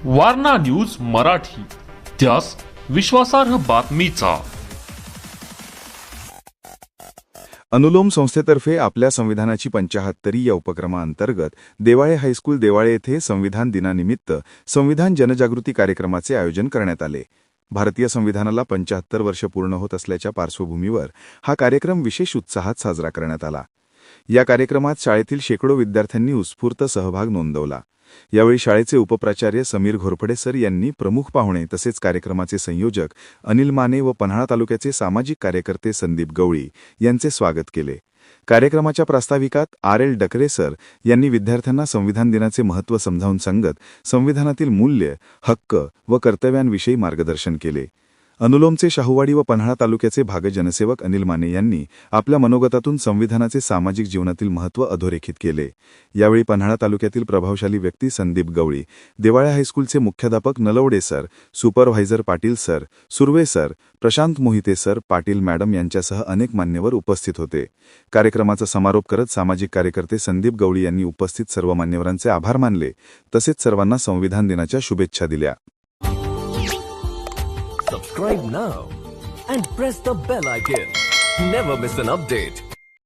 Warna news Marathi, त्यास विश्वासार्ह बातमीचा. अनुलोम संस्थेतर्फे आपल्या संविधानाची 75वी या उपक्रमाअंतर्गत देवाळे हायस्कूल देवाळे येथे संविधान दिनानिमित्त संविधान जनजागृती कार्यक्रमाचे आयोजन करण्यात आले. भारतीय संविधानाला 75 वर्ष पूर्ण होत असल्याच्या पार्श्वभूमीवर हा कार्यक्रम विशेष उत्साहात साजरा करण्यात आला. या कार्यक्रमात शाळेतील शेकडो विद्यार्थ्यांनी उत्स्फूर्त सहभाग नोंदवला. यावेळी शाळेचे उपप्राचार्य समीर घोरपडे सर यांनी प्रमुख पाहुणे तसेच कार्यक्रमाचे संयोजक अनिल माने व पन्हाळा तालुक्याचे सामाजिक कार्यकर्ते संदीप गवळी यांचे स्वागत केले. कार्यक्रमाच्या प्रास्ताविकात RL डकरे सर यांनी विद्यार्थ्यांना संविधान दिनाचे महत्त्व समजावून सांगत संविधानातील मूल्य, हक्क व कर्तव्यांविषयी मार्गदर्शन केले. अनुलोमचे शाहूवाडी व पन्हाळा तालुक्याचे भाग जनसेवक अनिल माने यांनी आपल्या मनोगतातून संविधानाचे सामाजिक जीवनातील महत्त्व अधोरेखित केले. यावेळी पन्हाळा तालुक्यातील प्रभावशाली व्यक्ती संदीप गवळी, देवाळे हायस्कूलचे मुख्याध्यापक Nalawade sir, supervisor Patil sir, Surve sir, Prashant Mohite sir, Patil madam यांच्यासह अनेक मान्यवर उपस्थित होते. कार्यक्रमाचा समारोप करत सामाजिक कार्यकर्ते संदीप गवळी यांनी उपस्थित सर्व मान्यवरांचे आभार मानले तसेच सर्वांना संविधान दिनाच्या शुभेच्छा दिल्या. Subscribe now and press the bell icon. Never miss an update.